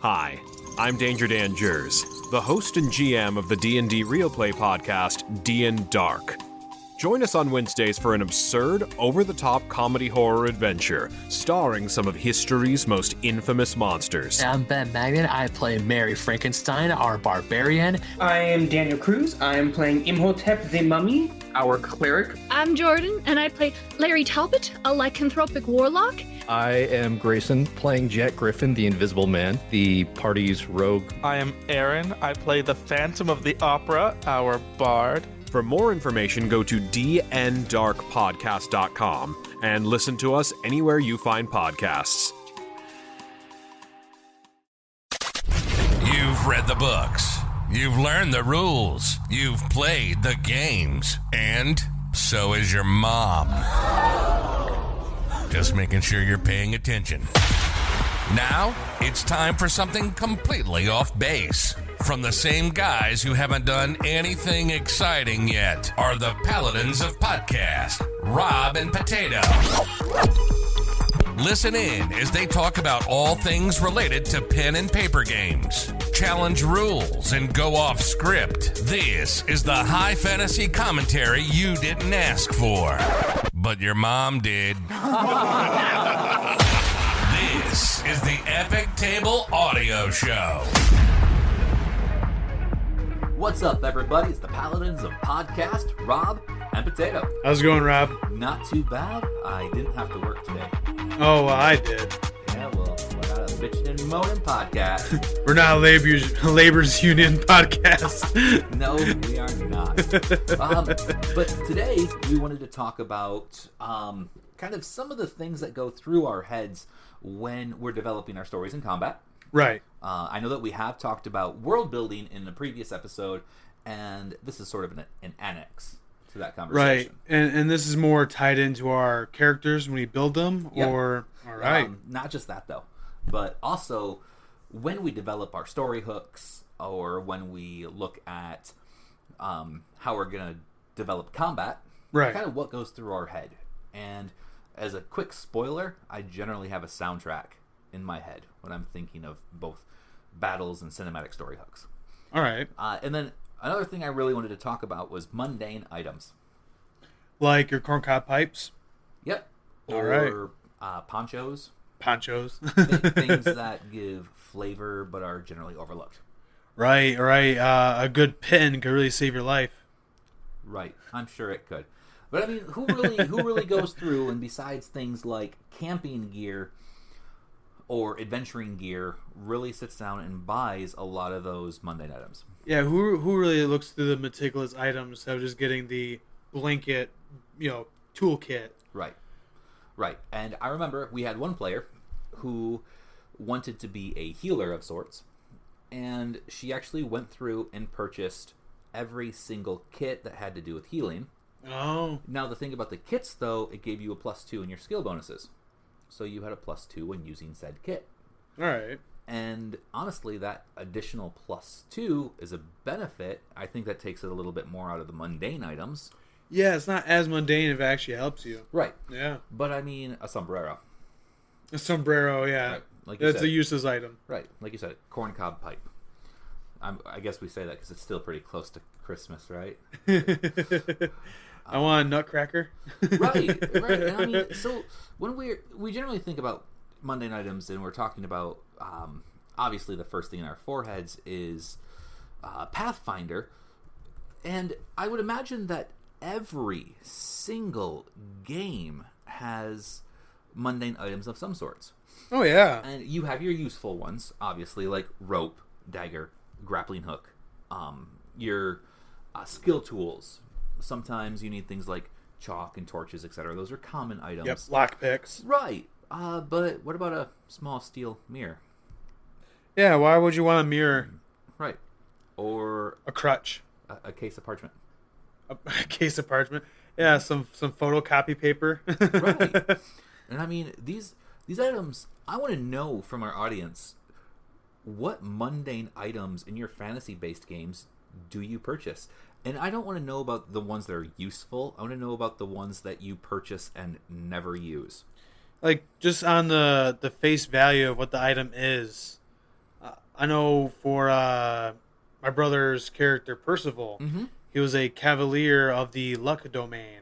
Hi, I'm Danger Dan Jers, the host and GM of the D&D Real Play podcast, D&D Dark. Join us on Wednesdays for an absurd, over-the-top comedy horror adventure, starring some of history's most infamous monsters. I'm Ben Magnet. I play Mary Frankenstein, our barbarian. I am Daniel Cruz. I am playing Imhotep the Mummy, our cleric. I'm Jordan, and I play Larry Talbot, a lycanthropic warlock. I am Grayson, playing Jet Griffin, the Invisible Man, the party's rogue. I am Aaron. I play the Phantom of the Opera, our bard. For more information, go to dndarkpodcast.com and listen to us anywhere you find podcasts. You've read the books. You've learned the rules. You've played the games. And so is your mom. Just making sure you're paying attention. Now, it's time for something completely off base. From the same guys who haven't done anything exciting yet are the Paladins of Podcast, Rob and Potato. Listen in as they talk about all things related to pen and paper games, challenge rules, and go off script. This is the high fantasy commentary you didn't ask for, but your mom did. This is the Epic Table Audio Show. What's up, everybody? It's the Paladins of Podcast, Rob and Potato. How's it going, Rob? Not too bad. I didn't have to work today. Oh, well, I did. Yeah, well, we're not a bitchin' and moaning podcast. We're not a labor's union podcast. No, we are not. But today, we wanted to talk about kind of some of the things that go through our heads when we're developing our stories in combat. Right. I know that we have talked about world building in the previous episode, and this is sort of an annex to that conversation. Right. And this is more tied into our characters when we build them, Yeah. or... All right. Not just that, though, but also when we develop our story hooks, or when we look at how we're going to develop combat, Right. kind of what goes through our head. And as a quick spoiler, I generally have a soundtrack in my head when I'm thinking of both battles and cinematic story hooks. All right. And then another thing I really wanted to talk about was mundane items. Like your corncob pipes? Yep. All or ponchos. Ponchos. Things that give flavor but are generally overlooked. Right. A good pin could really save your life. Right. I'm sure it could. But I mean, who really goes through, and besides things like camping gear or adventuring gear, really sits down and buys a lot of those mundane items? Yeah, who really looks through the meticulous items instead of just getting the blanket, toolkit? Right. And I remember we had one player who wanted to be a healer of sorts, and she actually went through and purchased every single kit that had to do with healing. Oh. Now, the thing about the kits, though, it gave you a +2 in your skill bonuses. So you had a +2 when using said kit. All right. And honestly, that additional +2 is a benefit. I think that takes it a little bit more out of the mundane items. Yeah, it's not as mundane if it actually helps you. Right. Yeah. But I mean, a sombrero. A sombrero, yeah. Right. Like you That's said. a useless item. Right. Like you said, corncob pipe. I guess we say that because it's still pretty close to Christmas, right? I want a nutcracker. Right. And I mean, so when we generally think about mundane items, and we're talking about, obviously the first thing in our foreheads is Pathfinder, and I would imagine that every single game has mundane items of some sorts. Oh, yeah. And you have your useful ones, obviously, like rope, dagger, grappling hook, your skill tools. Sometimes you need things like chalk and torches, etc. Those are common items. Yep, lockpicks. Right. But what about a small steel mirror? Yeah, why would you want a mirror? Right. Or a crutch. A case of parchment. A case of parchment. Yeah, some photocopy paper. Right. And I mean, these items, I want to know from our audience, what mundane items in your fantasy-based games do you purchase? And I don't want to know about the ones that are useful. I want to know about the ones that you purchase and never use. Like, just on the face value of what the item is, I know for my brother's character Percival, he was a cavalier of the Luck Domain,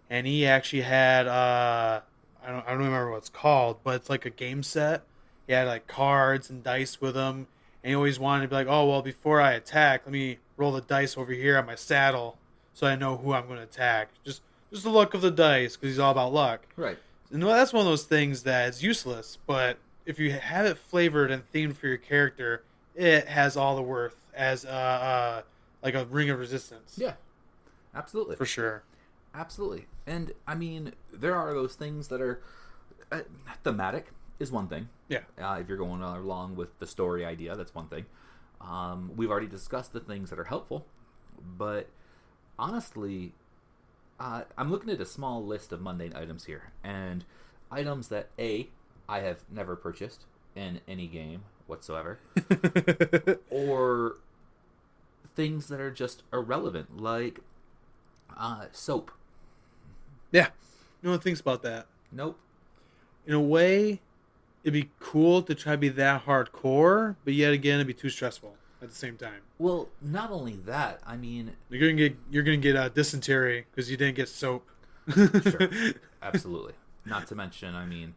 and he actually had I don't remember what it's called, but it's like a game set. He had like cards and dice with him, and he always wanted to be like, oh well, before I attack, let me roll the dice over here on my saddle so I know who I'm going to attack. Just the luck of the dice, because he's all about luck. Right. And that's one of those things that is useless, but if you have it flavored and themed for your character, it has all the worth as like a ring of resistance. Yeah, absolutely. For sure. Absolutely. And, I mean, there are those things that are... thematic is one thing. Yeah. If you're going along with the story idea, that's one thing. We've already discussed the things that are helpful, but honestly, I'm looking at a small list of mundane items here, and items that, A, I have never purchased in any game whatsoever, or things that are just irrelevant, like soap. Yeah. No one thinks about that. Nope. In a way, it'd be cool to try to be that hardcore, but yet again, it'd be too stressful at the same time. Well, not only that, I mean... You're gonna get dysentery because you didn't get soap. Sure. Absolutely. Not to mention, I mean,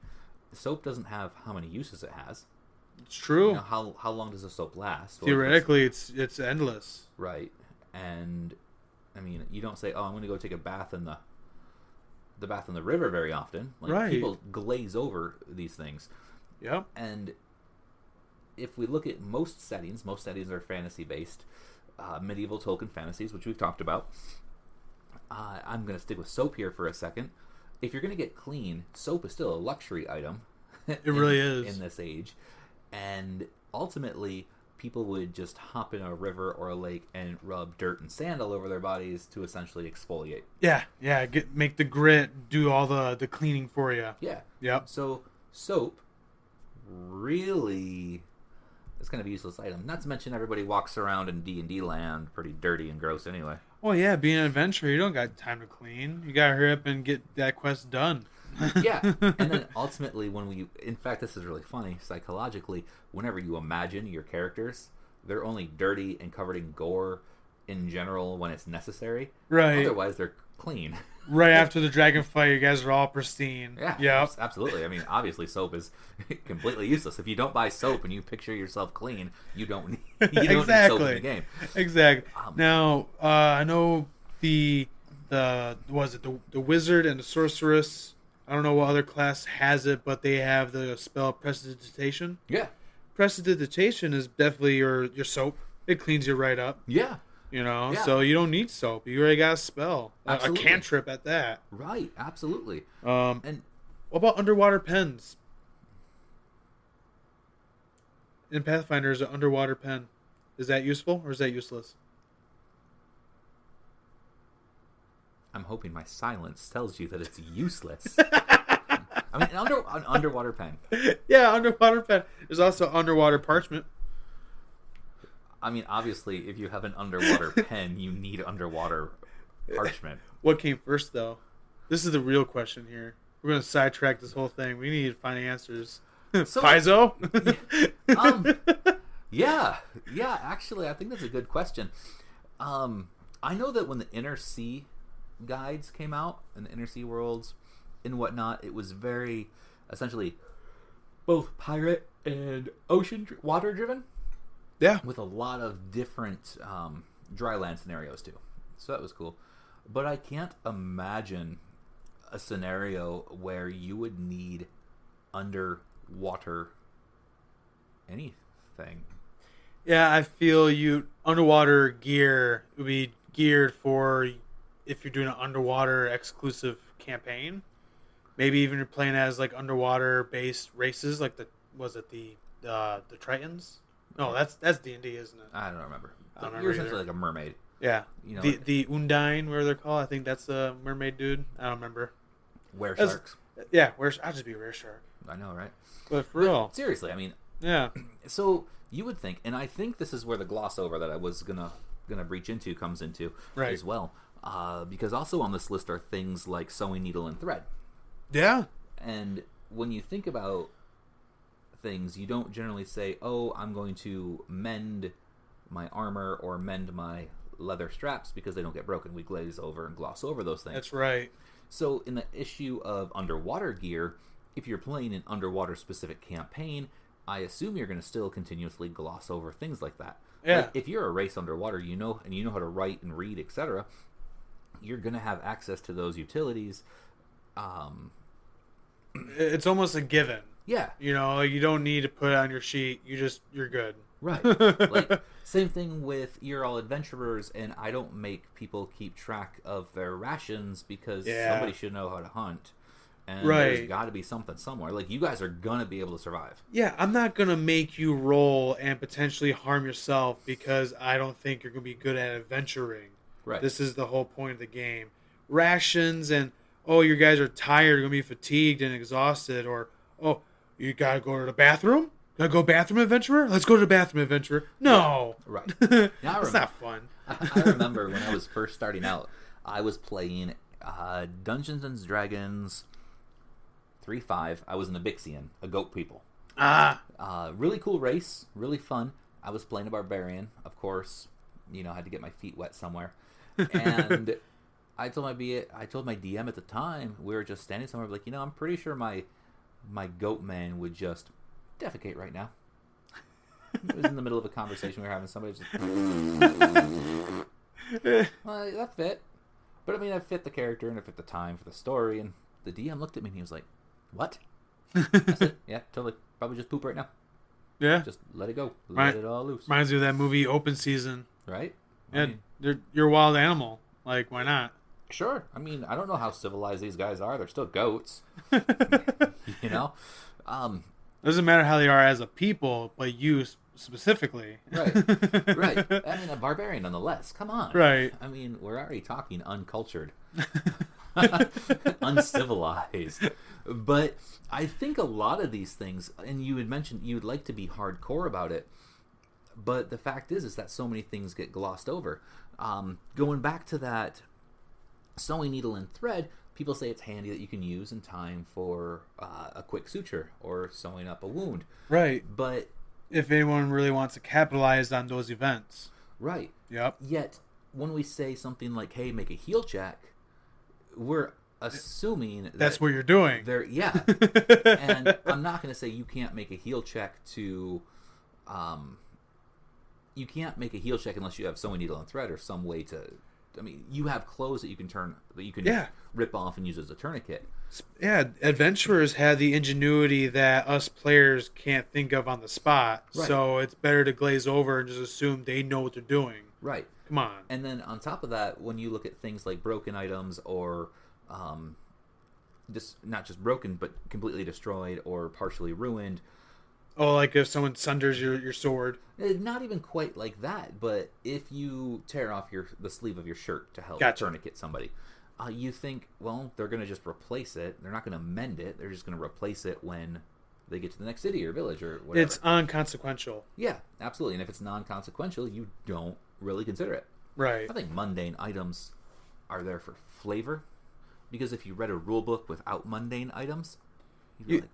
soap doesn't have how many uses it has. It's true. You know, how long does a soap last? Theoretically, it's endless. Right. And, I mean, you don't say, oh, I'm going to go take a bath in the river very often. Like, right. People glaze over these things. Yep. And if we look at most settings are fantasy-based, medieval Tolkien fantasies, which we've talked about. I'm going to stick with soap here for a second. If you're going to get clean, soap is still a luxury item. It really is. In this age. And ultimately, people would just hop in a river or a lake and rub dirt and sand all over their bodies to essentially exfoliate. Yeah. Make the grit do all the cleaning for you. Yeah. Yep. So, soap really is kind of a useless item. Not to mention everybody walks around in D&D land pretty dirty and gross anyway. Well, yeah, being an adventurer, you don't got time to clean. You gotta hurry up and get that quest done. Yeah, and then ultimately in fact, this is really funny, psychologically, whenever you imagine your characters, they're only dirty and covered in gore in general when it's necessary. Right. Otherwise, they're clean. Right after the dragon fight, you guys are all pristine. Yeah, yep. Absolutely. I mean, obviously, soap is completely useless. If you don't buy soap and you picture yourself clean, you don't need soap in the game. Exactly. Now, I know the wizard and the sorceress. I don't know what other class has it, but they have the spell Prestidigitation. Yeah. Prestidigitation is definitely your soap. It cleans you right up. Yeah. You know, yeah. So you don't need soap. You already got a spell. Absolutely. A cantrip at that. Right, absolutely. And what about underwater pens? In Pathfinder, is an underwater pen. Is that useful or is that useless? I'm hoping my silence tells you that it's useless. I mean, an underwater pen. Yeah, underwater pen. There's also underwater parchment. I mean, obviously, if you have an underwater pen, you need underwater parchment. What came first, though? This is the real question here. We're going to sidetrack this whole thing. We need to find answers. So, Paizo? Yeah, actually, I think that's a good question. I know that when the Inner Sea guides came out, and the Inner Sea worlds and whatnot, it was very, essentially, both pirate and water driven. Yeah. With a lot of different dry land scenarios, too. So that was cool. But I can't imagine a scenario where you would need underwater anything. Yeah, I feel underwater gear would be geared for if you're doing an underwater exclusive campaign. Maybe even you're playing as like underwater based races, like the Tritons. No, that's D&D, isn't it? I don't remember. You're essentially like a mermaid. Yeah. You know, the Undine, where they're called. I think that's the mermaid dude. I don't remember. Were sharks. Yeah, I'll just be a rare shark. I know, right? But for real. Seriously, I mean. Yeah. So you would think, and I think this is where the gloss over that I was gonna breach into comes into as well. Because also on this list are things like sewing needle and thread. Yeah. And when you think about things, you don't generally say, oh, I'm going to mend my armor or mend my leather straps because they don't get broken. We glaze over and gloss over those things. That's right. So in the issue of underwater gear, if you're playing an underwater specific campaign, I assume you're going to still continuously gloss over things like that. Yeah. Like if you're a race underwater, you know how to write and read, etc., you're going to have access to those utilities. It's almost a given. Yeah. You know, you don't need to put it on your sheet. You're good. Right. Like, same thing with you're all adventurers, and I don't make people keep track of their rations because somebody should know how to hunt. And there's got to be something somewhere. Like, you guys are going to be able to survive. Yeah, I'm not going to make you roll and potentially harm yourself because I don't think you're going to be good at adventuring. Right. This is the whole point of the game. Rations and, oh, you guys are tired, going to be fatigued and exhausted, or, oh, you got to go to the bathroom? Gotta go bathroom adventurer? Let's go to the bathroom adventurer. No. Yeah, right. It's not fun. I remember when I was first starting out, I was playing Dungeons and Dragons 3.5. I was an Abixian, a goat people. Really cool race, really fun. I was playing a barbarian, of course. You know, I had to get my feet wet somewhere. And I told my DM at the time, we were just standing somewhere, like, I'm pretty sure my goat man would just defecate right now. It was in the middle of a conversation we were having. Somebody just well, that fit. But I mean, it fit the character and it fit the time for the story. And the DM looked at me and he was like, "What?" I said, "Yeah, totally. Probably just poop right now. Yeah. Just let it go. Let it all loose." Reminds me of that movie Open Season. Right? Yeah, you're a wild animal. Like, why not? Sure. I mean, I don't know how civilized these guys are. They're still goats. You know? Doesn't matter how they are as a people, but you specifically. Right. I mean, a barbarian nonetheless. Come on. Right. I mean, we're already talking uncultured. Uncivilized. But I think a lot of these things, and you had mentioned you'd like to be hardcore about it, but the fact is that so many things get glossed over. Going back to that sewing needle and thread, people say it's handy that you can use in time for a quick suture or sewing up a wound. Right. But if anyone really wants to capitalize on those events. Right. Yep. Yet, when we say something like, hey, make a heal check, we're assuming that's what you're doing. Yeah. And I'm not going to say you can't make a heal check to... you can't make a heal check unless you have sewing needle and thread or some way to... I mean, you have clothes that you can rip off and use as a tourniquet. Yeah, adventurers have the ingenuity that us players can't think of on the spot. Right. So it's better to glaze over and just assume they know what they're doing. Right. Come on. And then on top of that, when you look at things like broken items or not just broken, but completely destroyed or partially ruined. Oh, like if someone sunders your sword? Not even quite like that, but if you tear off the sleeve of your shirt to help tourniquet somebody, you think, well, they're going to just replace it. They're not going to mend it. They're just going to replace it when they get to the next city or village or whatever. It's unconsequential. Yeah, absolutely. And if it's non-consequential, you don't really consider it. Right. I think mundane items are there for flavor, because if you read a rule book without mundane items, you'd be like,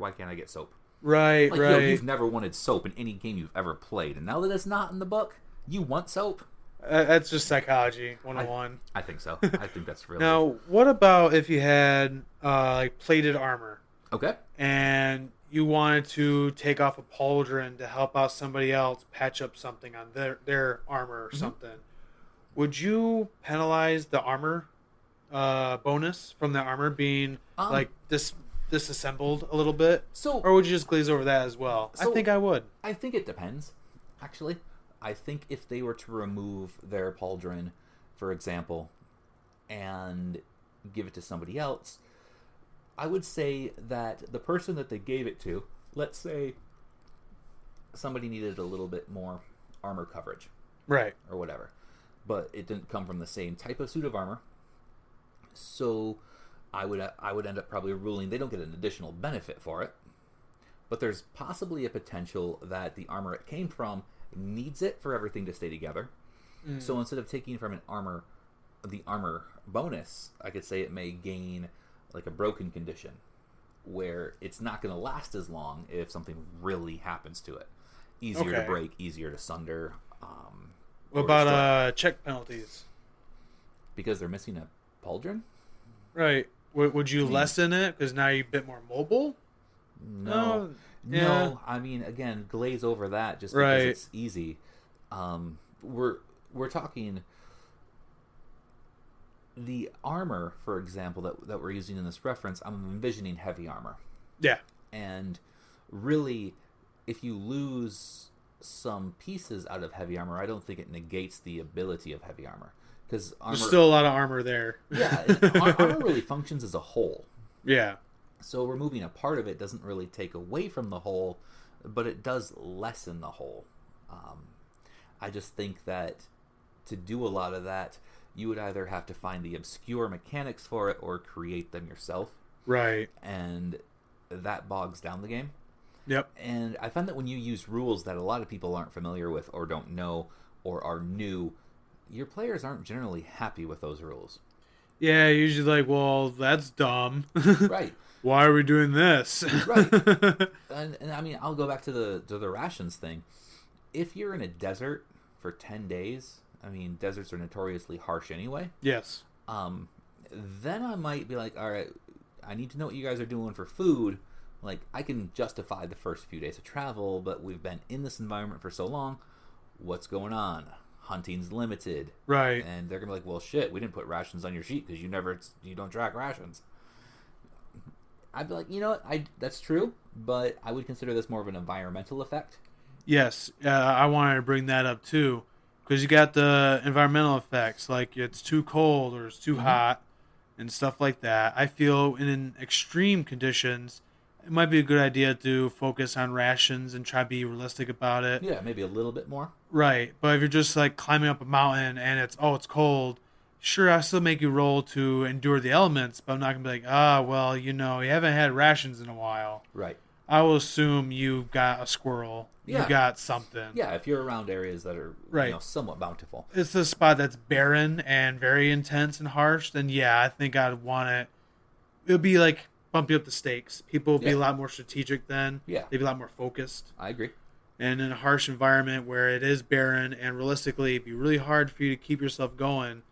why can't I get soap? Right, like, right. You've never wanted soap in any game you've ever played, and now that it's not in the book, you want soap? That's just psychology 101. I think so. I think that's really... Now, what about if you had like plated armor? Okay. And you wanted to take off a pauldron to help out somebody else patch up something on their armor or something. Would you penalize the armor bonus from the armor being like disassembled a little bit? Or would you just glaze over that as well? I think I would. I think it depends, actually. I think if they were to remove their pauldron, for example, and give it to somebody else, I would say that the person that they gave it to, let's say somebody needed a little bit more armor coverage. Right. Or whatever. But it didn't come from the same type of suit of armor. So I would end up probably ruling they don't get an additional benefit for it. But there's possibly a potential that the armor it came from needs it for everything to stay together. So instead of taking from the armor bonus, I could say it may gain like a broken condition where it's not going to last as long if something really happens to it. Easier to break, easier to sunder. What about check penalties? Because they're missing a pauldron? Right. Would you lessen it because now you're a bit more mobile? No. Yeah. No. I mean, again, glaze over that just because it's easy. We're talking the armor, for example, that we're using in this reference. I'm envisioning heavy armor. Yeah. And really, if you lose some pieces out of heavy armor, I don't think it negates the ability of heavy armor. Because there's still a lot of armor there. Yeah, armor really functions as a whole. Yeah. So removing a part of it doesn't really take away from the whole, but it does lessen the whole. I just think that to do a lot of that, you would either have to find the obscure mechanics for it or create them yourself. Right. And that bogs down the game. Yep. And I find that when you use rules that a lot of people aren't familiar with or don't know or are new, your players aren't generally happy with those rules. Yeah, usually like, well, that's dumb. Right. Why are we doing this? Right. And I mean, I'll go back to the rations thing. If you're in a desert for 10 days, I mean, deserts are notoriously harsh anyway. Yes. Then I might be like, all right, I need to know what you guys are doing for food. Like, I can justify the first few days of travel, but we've been in this environment for so long. What's going on? Hunting's limited. Right. And they're going to be like, well, shit, we didn't put rations on your sheet because you don't track rations. I'd be like, you know what? That's true, but I would consider this more of an environmental effect. Yes. I wanted to bring that up, too. Because you got the environmental effects, like it's too cold or it's too hot and stuff like that. I feel in extreme conditions, it might be a good idea to focus on rations and try to be realistic about it. Yeah, maybe a little bit more. Right. But if you're just like climbing up a mountain and it's cold, sure, I still make you roll to endure the elements, but I'm not going to be like, well, you haven't had rations in a while. Right. I will assume you got a squirrel. Yeah. You got something. Yeah, if you're around areas that are somewhat bountiful. It's a spot that's barren and very intense and harsh, then yeah, I think I'd want it. It would be like bumping up the stakes. People would be a lot more strategic then. Yeah. They'd be a lot more focused. I agree. And in a harsh environment where it is barren and realistically it'd be really hard for you to keep yourself going,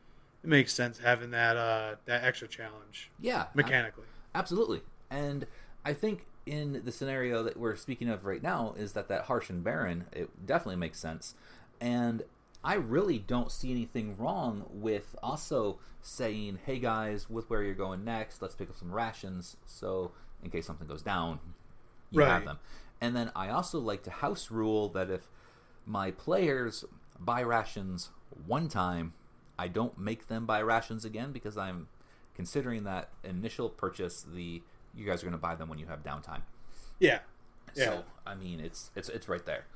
it makes sense having that extra challenge. Yeah. Mechanically. Absolutely. And I think in the scenario that we're speaking of right now is that harsh and barren, it definitely makes sense. And I really don't see anything wrong with also saying, hey guys, with where you're going next, let's pick up some rations so in case something goes down, you have them. And then I also like to house rule that if my players buy rations one time, I don't make them buy rations again because I'm considering that initial purchase you guys are going to buy them when you have downtime. Yeah. So, I mean, it's right there.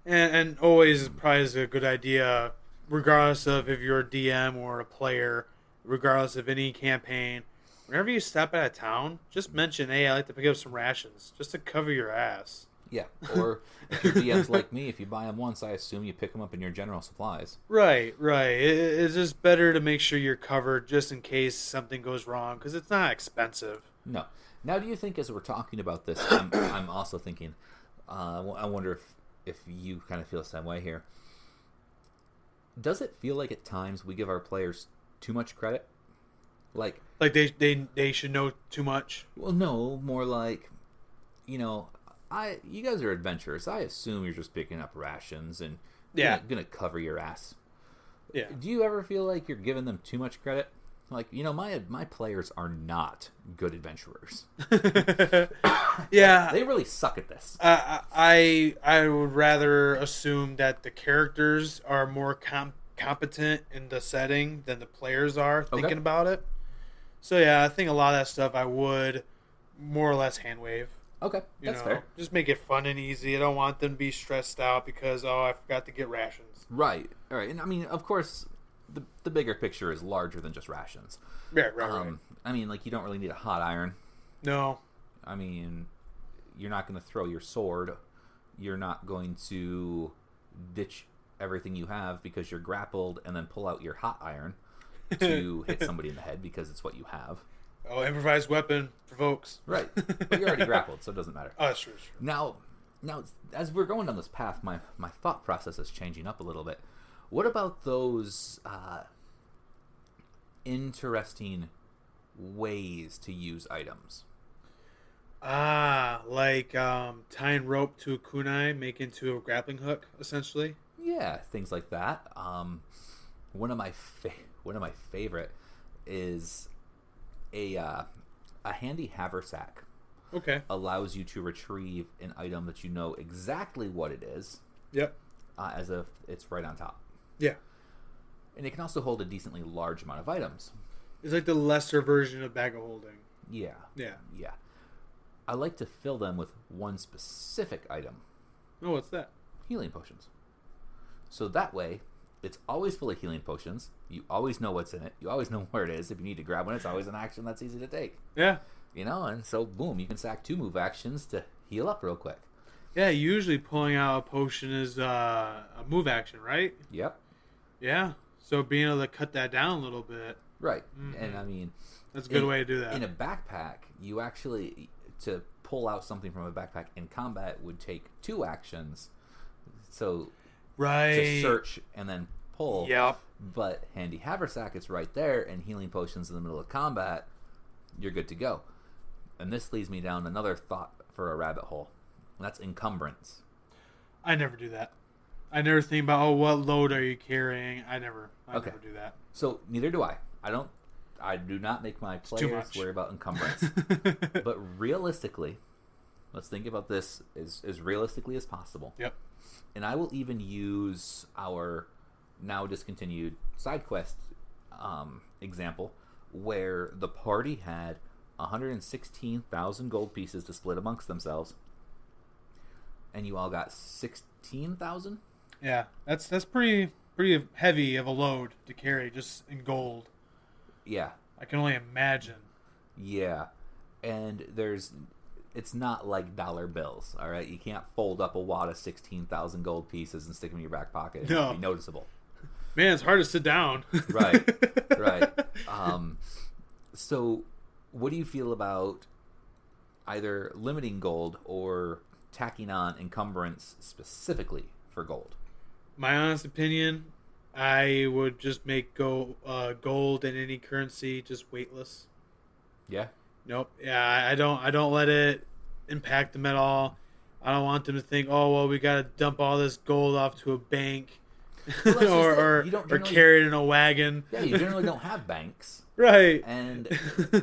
And always probably is a good idea, regardless of if you're a DM or a player, regardless of any campaign. Whenever you step out of town, just mention, hey, I like to pick up some rations, just to cover your ass. Yeah, or if your DM's like me, if you buy them once, I assume you pick them up in your general supplies. Right. It's just better to make sure you're covered just in case something goes wrong, because it's not expensive. No. Now, do you think, as we're talking about this, I'm also thinking, I wonder if you kind of feel the same way here. Does it feel like at times we give our players too much credit? Like they should know too much? Well, no, more like, you guys are adventurers. I assume you're just picking up rations and gonna cover your ass. Yeah. Do you ever feel like you're giving them too much credit? Like, my players are not good adventurers. Yeah. They really suck at this. I would rather assume that the characters are more competent in the setting than the players are thinking about it. So, yeah, I think a lot of that stuff I would more or less hand wave. Okay, that's fair. Just make it fun and easy. I don't want them to be stressed out because, I forgot to get rations. Right. All right. And, I mean, of course, the bigger picture is larger than just rations. Right. I mean, like, you don't really need a hot iron. No. I mean, you're not going to throw your sword. You're not going to ditch everything you have because you're grappled and then pull out your hot iron to hit somebody in the head because it's what you have. Oh, improvised weapon provokes. Right. But you're already grappled, so it doesn't matter. Oh, that's true. Now, as we're going down this path, my thought process is changing up a little bit. What about those interesting ways to use items? Like tying rope to a kunai, make into a grappling hook, essentially. Yeah, things like that. One of my favorite is a handy haversack. Okay. Allows you to retrieve an item that you know exactly what it is. Yep. As if it's right on top. Yeah. And it can also hold a decently large amount of items. It's like the lesser version of bag of holding. Yeah. Yeah. Yeah. I like to fill them with one specific item. Oh, what's that? Healing potions. So that way, it's always full of healing potions. You always know what's in it. You always know where it is. If you need to grab one, it's always an action that's easy to take. Yeah. You know, and so boom, you can sack 2 move actions to heal up real quick. Yeah, usually pulling out a potion is a move action, right? Yep. Yeah. So being able to cut that down a little bit. Right. And I mean, that's a good way to do that. In a backpack, you actually, to pull out something from a backpack in combat would take 2 actions. So right. To search and then pull. Yep. But handy haversack, it's right there, and healing potions in the middle of combat, you're good to go. And this leads me down another thought for a rabbit hole. And that's encumbrance. I never do that. I never think about, oh, what load are you carrying? I never do that. So neither do I. I do not make my players worry about encumbrance. But realistically, let's think about this as realistically as possible. Yep. And I will even use our now discontinued side quest example, where the party had 116,000 gold pieces to split amongst themselves, and you all got 16,000. Yeah, that's pretty heavy of a load to carry just in gold. Yeah, I can only imagine. Yeah, and it's not like dollar bills. All right, you can't fold up a wad of 16,000 gold pieces and stick them in your back pocket. No. It'll be noticeable. Man, it's hard to sit down. Right. So what do you feel about either limiting gold or tacking on encumbrance specifically for gold? My honest opinion, I would just make gold and any currency just weightless. Yeah. Nope. Yeah, I don't let it impact them at all. I don't want them to think, oh well, we got to dump all this gold off to a bank, or carry it in a wagon. Yeah, you generally don't have banks, right? And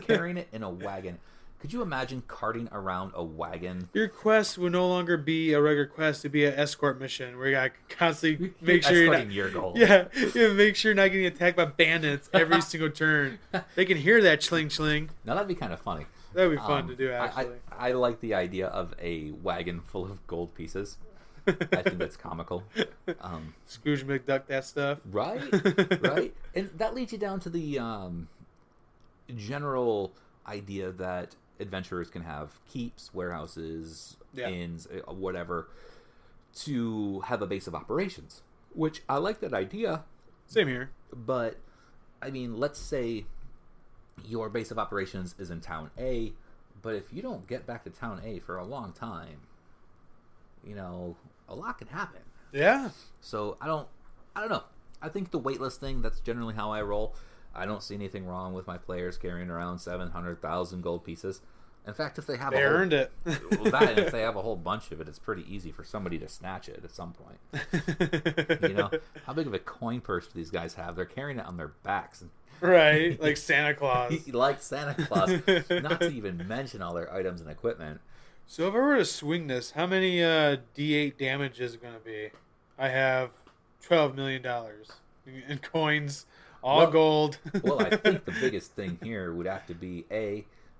carrying it in a wagon. Could you imagine carting around a wagon? Your quest would no longer be a regular quest; it'd be an escort mission where you got to constantly make sure you're not your gold. Yeah, make sure you're not getting attacked by bandits every single turn. They can hear that chling chling. Now that'd be kind of funny. That'd be fun to do. Actually, I like the idea of a wagon full of gold pieces. I think that's comical. Scrooge McDuck, that stuff. Right, right, and that leads you down to the general idea that adventurers can have keeps, warehouses, inns, whatever, to have a base of operations, which I like that idea. Same here. But, I mean, let's say your base of operations is in town A, but if you don't get back to town A for a long time, you know, a lot can happen. Yeah. So, I don't know. I think the weightless thing, that's generally how I roll. I don't see anything wrong with my players carrying around 700,000 gold pieces. In fact, if they have earned it. If they have a whole bunch of it, it's pretty easy for somebody to snatch it at some point. You know, how big of a coin purse do these guys have? They're carrying it on their backs. Right, like Santa Claus. Like Santa Claus. Not to even mention all their items and equipment. So if I were to swing this, how many D8 damage is it going to be? I have $12 million in coins. All gold. Well, I think the biggest thing here would have to be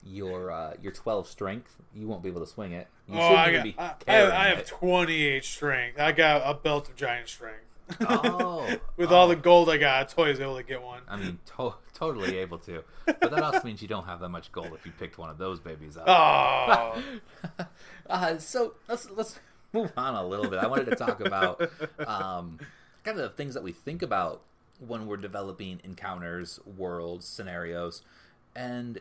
your 12 strength. You won't be able to swing it. I have 28 strength. I got a belt of giant strength. With all the gold I got, I totally was able to get one. I mean, totally able to. But that also means you don't have that much gold if you picked one of those babies up. Oh. So let's move on a little bit. I wanted to talk about kind of the things that we think about when we're developing encounters, worlds, scenarios. And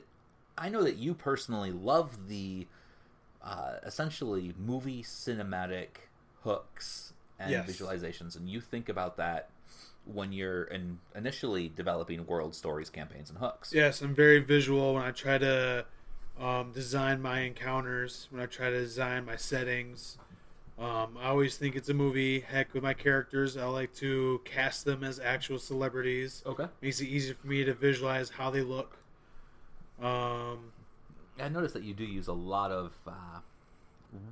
I know that you personally love the essentially movie cinematic hooks and visualizations, and you think about that when you're initially developing world stories, campaigns, and hooks. Yes, I'm very visual when I try to design my encounters, when I try to design my settings. I always think it's a movie. Heck, with my characters, I like to cast them as actual celebrities. Okay. Makes it easier for me to visualize how they look. I noticed that you do use a lot of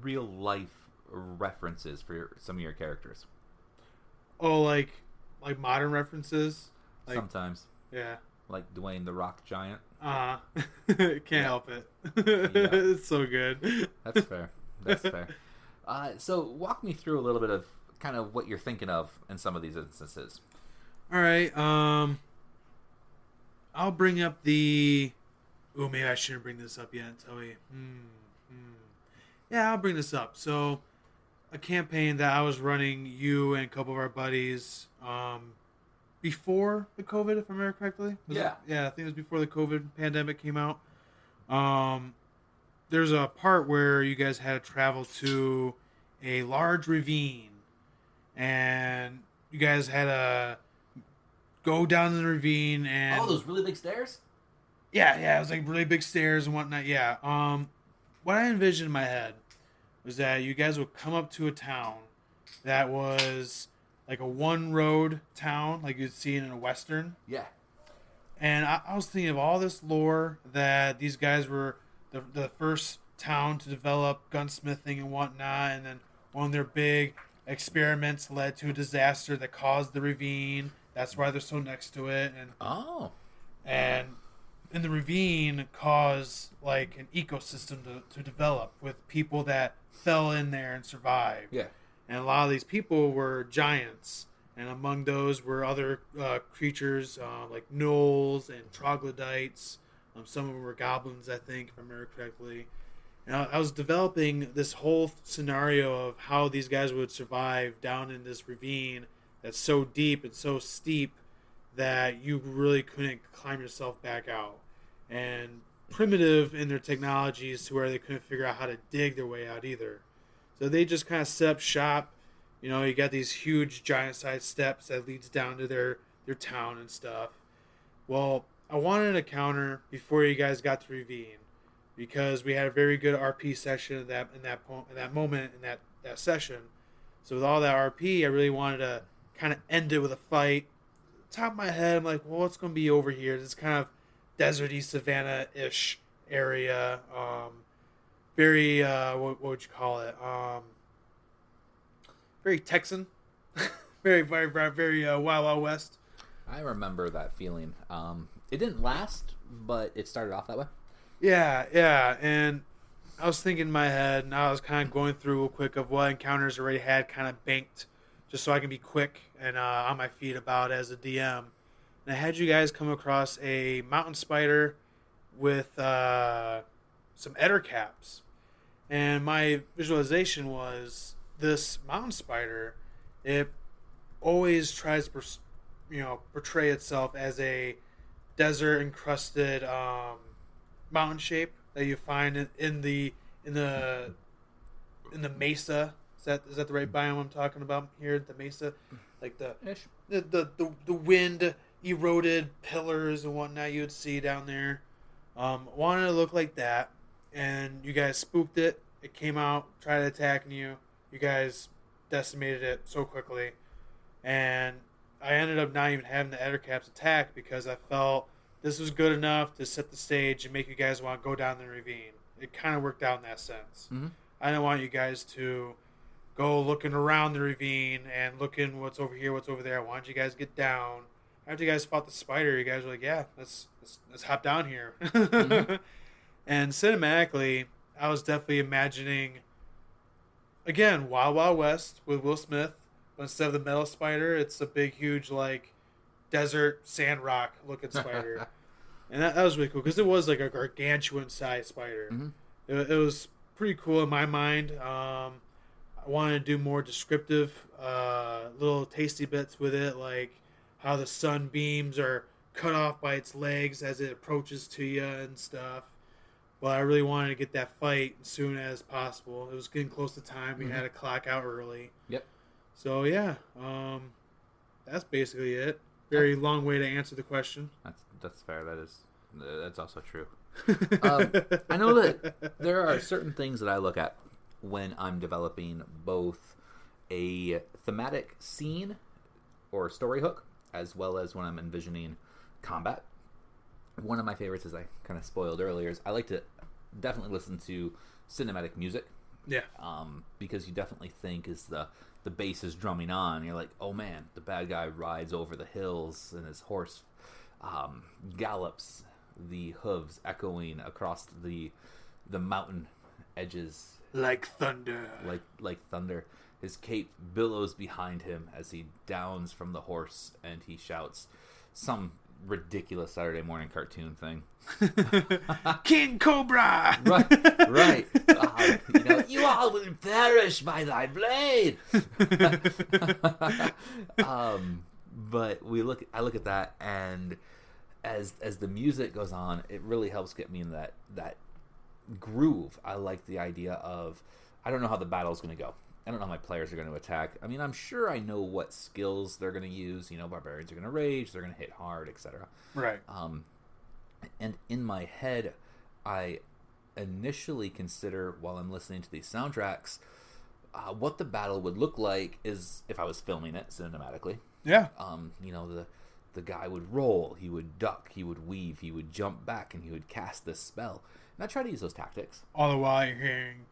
real life references for some of your characters. Oh, like modern references? Like, Sometimes. Yeah. Like Dwayne the Rock Giant. Can't help it. It's so good. That's fair. That's fair. So walk me through a little bit of kind of what you're thinking of in some of these instances. All right. I'll bring up the... Ooh, maybe I shouldn't bring this up yet. Tell me. Yeah, I'll bring this up. So, a campaign that I was running, you and a couple of our buddies, before the COVID, if I remember correctly. Yeah, I think it was before the COVID pandemic came out. There's a part where you guys had to travel to a large ravine, and you guys had to go down the ravine and... Oh, those really big stairs? Yeah, it was like really big stairs and whatnot. Yeah. What I envisioned in my head was that you guys would come up to a town that was like a one-road town, like you'd see in a Western. Yeah. And I was thinking of all this lore that these guys were the first town to develop gunsmithing and whatnot, and then one of their big experiments led to a disaster that caused the ravine. That's why they're so next to it. And the ravine caused like an ecosystem to develop with people that fell in there and survived. Yeah. And a lot of these people were giants, and among those were other creatures like gnolls and troglodytes. Some of them were goblins, I think, if I remember correctly. And I was developing this whole scenario of how these guys would survive down in this ravine that's so deep and so steep that you really couldn't climb yourself back out. And primitive in their technologies to where they couldn't figure out how to dig their way out either. So they just kind of set up shop. You know, you got these huge giant-sized steps that leads down to their town and stuff. Well, I wanted a counter before you guys got to ravine, because we had a very good RP session in that session. So with all that RP, I really wanted to kind of end it with a fight. Top of my head, I'm like, well, what's going to be over here? This kind of deserty, savannah-ish area. Very, what would you call it? Very Texan. very, very, very Wild Wild West. I remember that feeling. It didn't last, but it started off that way. Yeah. And I was thinking in my head, and I was kind of going through real quick of what encounters I already had kind of banked, just so I can be quick and on my feet about it as a DM. And I had you guys come across a mountain spider with some eder caps. And my visualization was this mountain spider, it always tries to portray itself as a desert encrusted mountain shape that you find in the mesa. Is that the right biome I'm talking about here? The mesa, like the wind eroded pillars and whatnot you would see down there. Wanted to look like that, and you guys spooked it. It came out, tried attacking you. You guys decimated it so quickly, and I ended up not even having the eder caps attack because I felt this was good enough to set the stage and make you guys want to go down the ravine. It kind of worked out in that sense. Mm-hmm. I didn't want you guys to go looking around the ravine and looking what's over here, what's over there. I wanted you guys to get down. After you guys fought the spider, you guys were like, yeah, let's hop down here. Mm-hmm. And cinematically, I was definitely imagining, again, Wild Wild West with Will Smith. But instead of the metal spider, it's a big, huge, like, desert sand rock looking spider. And that was really cool because it was like a gargantuan sized spider. Mm-hmm. It was pretty cool in my mind. I wanted to do more descriptive little tasty bits with it, like how the sunbeams are cut off by its legs as it approaches to you and stuff. but I really wanted to get that fight as soon as possible. It was getting close to time. We had to clock out early. Yep. So yeah, that's basically it. Very long way to answer the question. That's fair. That's also true. I know that there are certain things that I look at when I'm developing both a thematic scene or story hook, as well as when I'm envisioning combat. One of my favorites, as I kind of spoiled earlier, is I like to definitely listen to cinematic music. Yeah. Because you definitely think as the bass is drumming on, you're like, oh man, the bad guy rides over the hills and his horse gallops, the hooves echoing across the mountain edges Like thunder. like thunder. His cape billows behind him as he downs from the horse, and he shouts some ridiculous Saturday morning cartoon thing. King Cobra! Right. You all will perish by thy blade. But I look at that, and as the music goes on, it really helps get me in that groove. I like the idea of, I don't know how the battle's going to go. I don't know how my players are going to attack. I mean, I'm sure I know what skills they're going to use. Barbarians are going to rage, they're going to hit hard, etc. Right. And in my head, I initially consider, while I'm listening to these soundtracks, what the battle would look like is if I was filming it cinematically. Yeah. The guy would roll, he would duck, he would weave, he would jump back, and he would cast this spell. And I try to use those tactics. All the while you're hearing...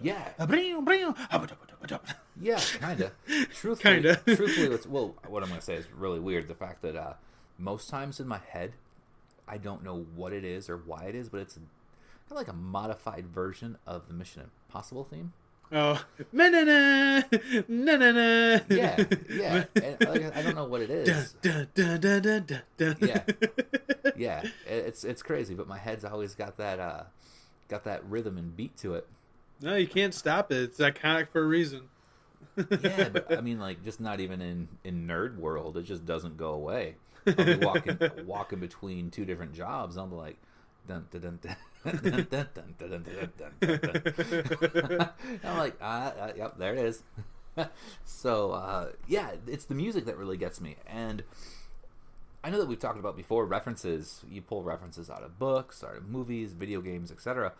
Yeah. Yeah, kind of. Truthfully, what I'm going to say is really weird. The fact that most times in my head, I don't know what it is or why it is, but it's kind of like a modified version of the Mission Impossible theme. Oh, na-na-na, na-na-na. Yeah. And, I don't know what it is. Yeah. It's crazy, but my head's always got that rhythm and beat to it. No, you can't stop it. It's iconic for a reason. Yeah, but I mean, like, just not even in nerd world, it just doesn't go away. I'll be walking between two different jobs, and I'll be like, dun dun dun dun. Dun, dun, dun, dun, dun, dun, dun. I'm like, yep, there it is. So, yeah, it's the music that really gets me. And I know that we've talked about before references. You pull references out of books, out of movies, video games, etc.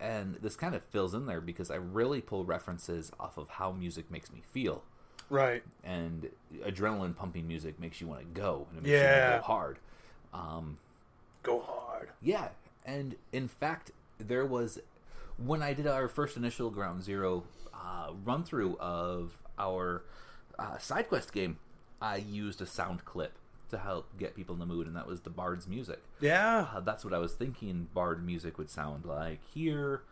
And this kind of fills in there because I really pull references off of how music makes me feel. Right. And adrenaline pumping music makes you want to go. And it makes you want to go hard. Go hard. Yeah. And in fact, there was, when I did our first initial Ground Zero run through of our side quest game, I used a sound clip to help get people in the mood, and that was the Bard's music. Yeah. That's what I was thinking Bard music would sound like here,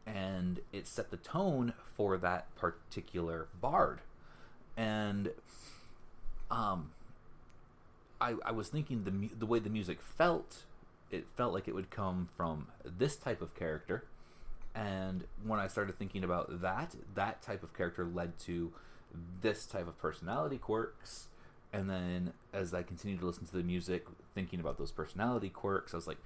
and it set the tone for that particular Bard. And I was thinking the way the music felt, it felt like it would come from this type of character. And when I started thinking about that type of character led to this type of personality quirks. And then as I continued to listen to the music, thinking about those personality quirks, I was like,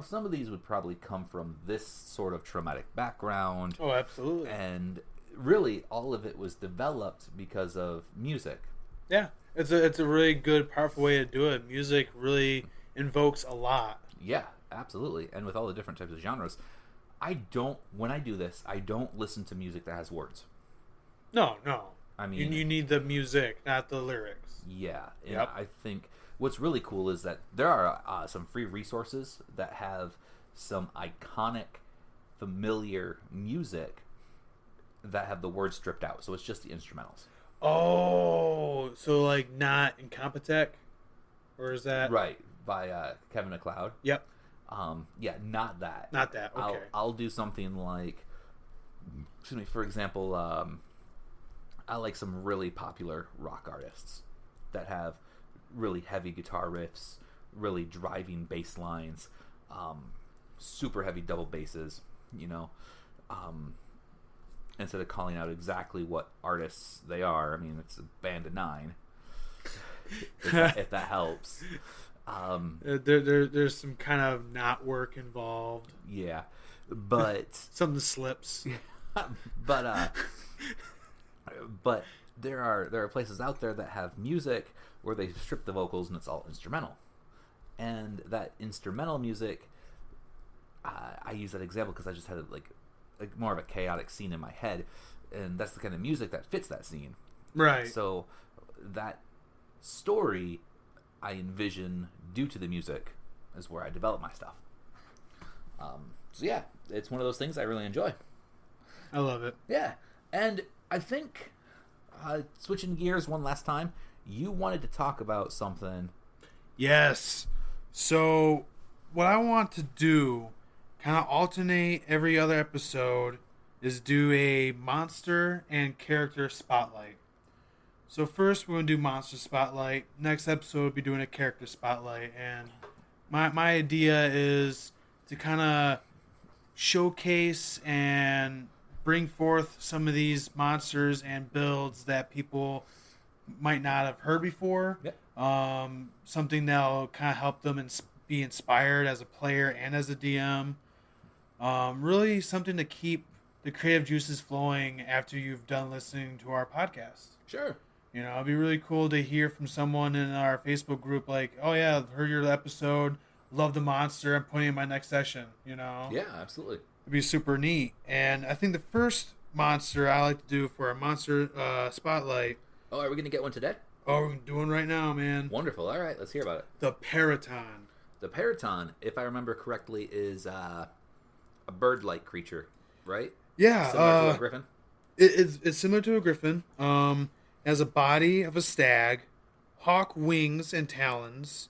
some of these would probably come from this sort of traumatic background. Oh, absolutely. And really, all of it was developed because of music. Yeah, it's a really good, powerful way to do it. Music really invokes a lot. Yeah, absolutely. And with all the different types of genres, when I do this, I don't listen to music that has words. No. I mean, you need the music, not the lyrics. Yeah. Yep. I think what's really cool is that there are some free resources that have some iconic, familiar music that have the words stripped out. So it's just the instrumentals. Oh, so like not in Compotech? Or is that... Right, by Kevin MacLeod. Yep. Yeah, not that. Not that, okay. I'll do something like, for example, I like some really popular rock artists that have really heavy guitar riffs, really driving bass lines, super heavy double basses, instead of calling out exactly what artists they are. I mean, it's a band of 9, if that helps. There's some kind of not work involved. Yeah, but Something slips. but there are places out there that have music where they strip the vocals and it's all instrumental, and that instrumental music, I use that example because I just had like more of a chaotic scene in my head, and that's the kind of music that fits that scene. Right. So that story I envision due to the music is where I develop my stuff. So yeah, it's one of those things I really enjoy. I love it. Yeah, and I think switching gears one last time, you wanted to talk about something. Yes. So what I want to do, kind of alternate every other episode, is do a monster and character spotlight. So first we're going to do monster spotlight. Next episode we'll be doing a character spotlight. And my idea is to kind of showcase and bring forth some of these monsters and builds that people might not have heard before. Yep. Something that'll kind of help them be inspired as a player and as a DM. Really something to keep the creative juices flowing after you've done listening to our podcast. Sure. You know, it'd be really cool to hear from someone in our Facebook group like, oh yeah, I've heard your episode, love the monster, I'm putting it in my next session, you know? Yeah, absolutely. It'd be super neat. And I think the first monster I like to do for our monster spotlight. Oh, are we going to get one today? Oh, we're doing right now, man. Wonderful. All right, let's hear about it. The Paraton. The Paraton, if I remember correctly, is a bird-like creature, right? Yeah. Similar to a griffin? It's similar to a griffin. Has a body of a stag, hawk wings and talons.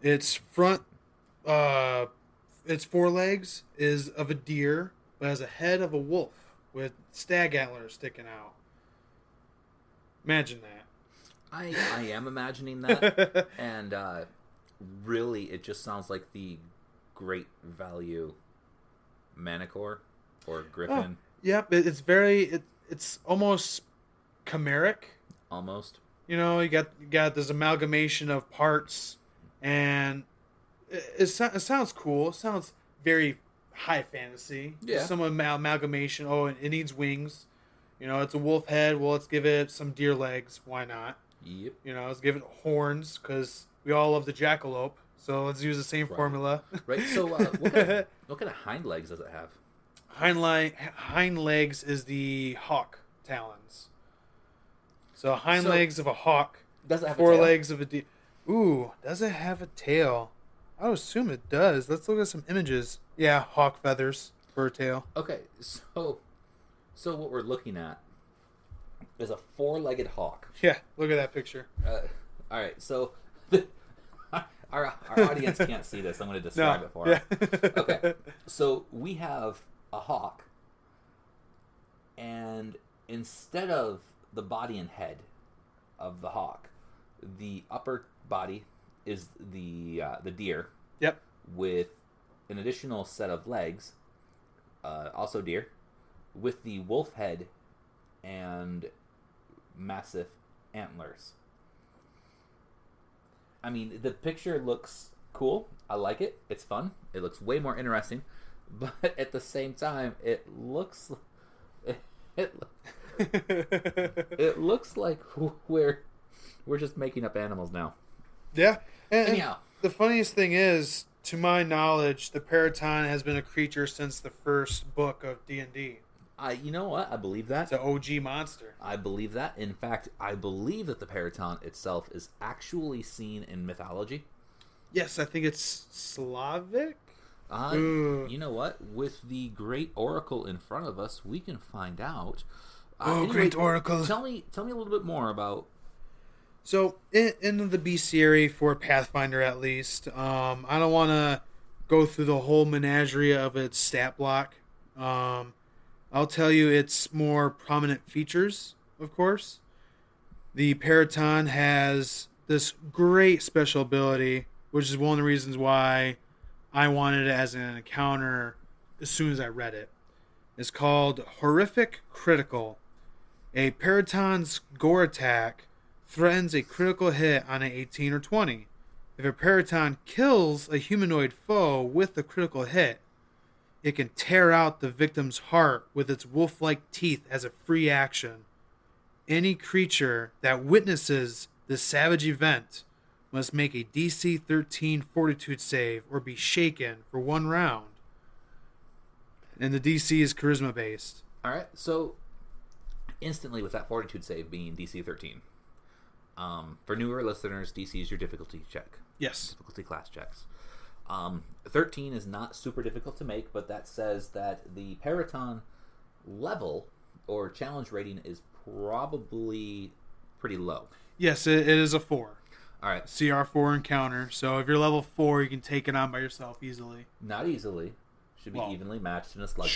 Its forelegs is of a deer, but has a head of a wolf with stag antlers sticking out. Imagine that. I am imagining that, and really, it just sounds like the great value manicore or griffin. Oh, yep, it's almost chimeric. Almost. You know, you got this amalgamation of parts, and it sounds cool. It sounds very high fantasy. Yeah. Some amalgamation. Oh, and it needs wings. You know, it's a wolf head. Well, let's give it some deer legs. Why not? Yep. You know, let's give it horns because we all love the jackalope. So let's use the same formula. Right. So, what kind of hind legs does it have? Hind legs is the hawk talons. So hind legs of a hawk. Does it have four a tail? legs of a deer. Ooh, does it have a tail? I would assume it does. Let's look at some images. Yeah, hawk feathers for a tail. Okay, so what we're looking at is a four-legged hawk. Yeah, look at that picture. All right, so our audience can't see this. I'm going to describe it for them. Yeah. Okay, so we have a hawk, and instead of the body and head of the hawk, the upper body is the deer. Yep. With an additional set of legs, also deer, with the wolf head and massive antlers. I mean, the picture looks cool. I like it. It's fun. It looks way more interesting, but at the same time, it looks it looks like we're just making up animals now. Yeah. And Anyhow. the funniest thing is, to my knowledge, the Paraton has been a creature since the first book of D&D. You know what? I believe that. It's an OG monster. I believe that. In fact, I believe that the Paraton itself is actually seen in mythology. Yes, I think it's Slavic. You know what? With the great oracle in front of us, we can find out. Anyway, Great oracle. Tell me a little bit more about. So, in the bestiary for Pathfinder, at least, I don't want to go through the whole menagerie of its stat block. I'll tell you its more prominent features, of course. The Paraton has this great special ability, which is one of the reasons why I wanted it as an encounter as soon as I read it. It's called Horrific Critical. A Paraton's gore attack threatens a critical hit on an 18 or 20. If a Paraton kills a humanoid foe with a critical hit, it can tear out the victim's heart with its wolf-like teeth as a free action. Any creature that witnesses this savage event must make a DC 13 Fortitude save or be shaken for 1 round. And the DC is charisma based. All right, so instantly with that Fortitude save being DC 13. For newer listeners, DC is your difficulty check. Yes. Difficulty class checks. 13 is not super difficult to make, but that says that the Paraton level or challenge rating is probably pretty low. Yes, it is a 4. All right. CR4 encounter. So if you're level 4, you can take it on by yourself easily. Not easily. Should be evenly matched in a slugfest.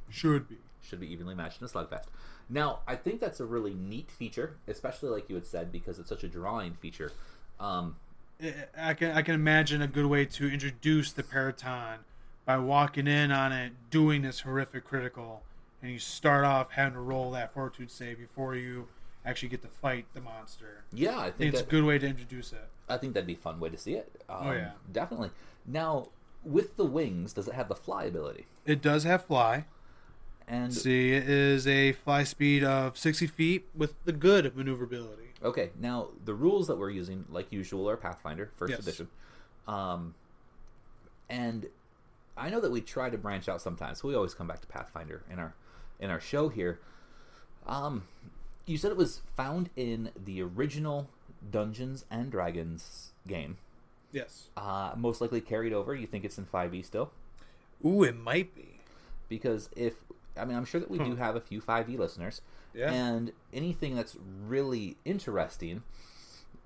Should be. Should be evenly matched in a slugfest. Now, I think that's a really neat feature, especially like you had said, because it's such a drawing feature. I can imagine a good way to introduce the Paraton by walking in on it, doing this horrific critical, and you start off having to roll that Fortitude save before you actually get to fight the monster. Yeah, I think it's a good way to introduce it. I think that'd be a fun way to see it. Oh, yeah. Definitely. Now, with the wings, does it have the fly ability? It does have fly. And see, it is a fly speed of 60 feet with the good maneuverability. Okay, now the rules that we're using, like usual, are Pathfinder, first edition. And I know that we try to branch out sometimes, so we always come back to Pathfinder in our show here. You said it was found in the original Dungeons and Dragons game. Yes. Most likely carried over. You think it's in 5e still? Ooh, it might be. Because I'm sure that we do have a few 5e listeners. Yeah. And anything that's really interesting,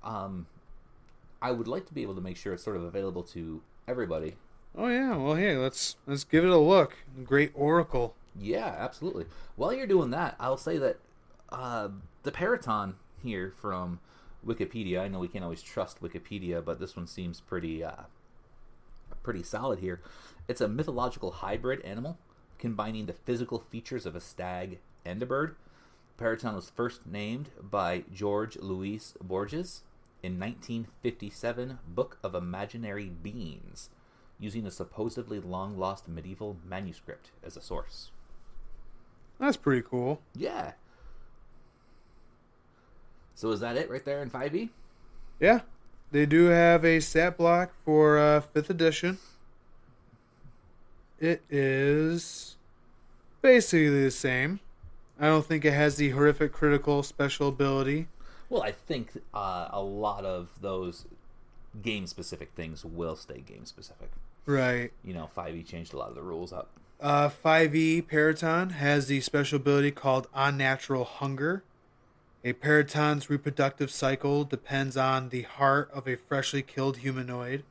I would like to be able to make sure it's sort of available to everybody. Oh yeah, well hey, let's give it a look. Great Oracle. Yeah, absolutely. While you're doing that, I'll say that the Paraton here from Wikipedia, I know we can't always trust Wikipedia, but this one seems pretty solid here. It's a mythological hybrid animal combining the physical features of a stag and a bird. Paraton was first named by George Luis Borges in 1957 Book of Imaginary Beings, using a supposedly long-lost medieval manuscript as a source. That's pretty cool. Yeah. So is that it right there in 5e? Yeah. They do have a stat block for 5th edition. It is basically the same. I don't think it has the horrific critical special ability. Well, I think a lot of those game-specific things will stay game-specific. Right. 5e changed a lot of the rules up. 5e Paraton has the special ability called Unnatural Hunger. A Paraton's reproductive cycle depends on the heart of a freshly killed humanoid.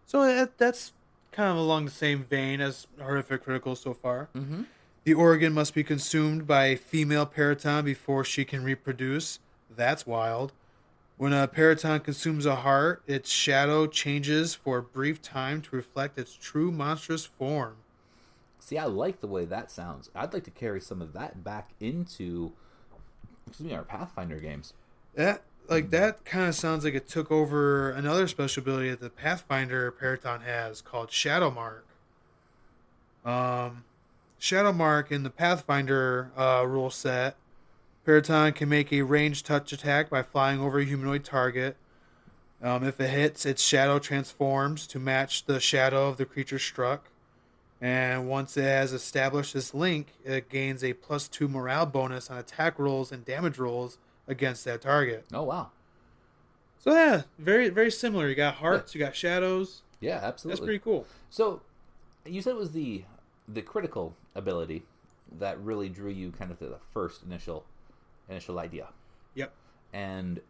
So that's kind of along the same vein as horrific critical so far. Mm-hmm. The organ must be consumed by a female Paraton before she can reproduce. That's wild. When a Paraton consumes a heart, its shadow changes for a brief time to reflect its true monstrous form. See, I like the way that sounds. I'd like to carry some of that back into our Pathfinder games. That kind of sounds like it took over another special ability that the Pathfinder Paraton has called Shadow Mark. Shadow Mark in the Pathfinder rule set, Paraton can make a ranged touch attack by flying over a humanoid target. If it hits, its shadow transforms to match the shadow of the creature struck. And once it has established this link, it gains a +2 morale bonus on attack rolls and damage rolls against that target. Oh, wow. So yeah, very, very similar. You got hearts, you got shadows. Yeah, absolutely. That's pretty cool. So, you said it was the critical ability that really drew you kind of to the first initial idea. Yep. And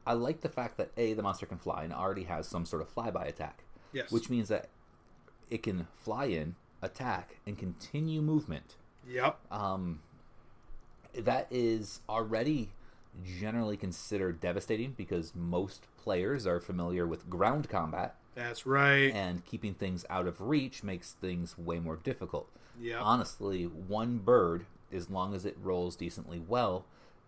I like the fact that the monster can fly and already has some sort of flyby attack. Yes. Which means that it can fly in, attack, and continue movement. Yep. That is already generally considered devastating because most players are familiar with ground combat. That's right. And keeping things out of reach makes things way more difficult. Yep. Honestly, one bird, as long as it rolls decently well,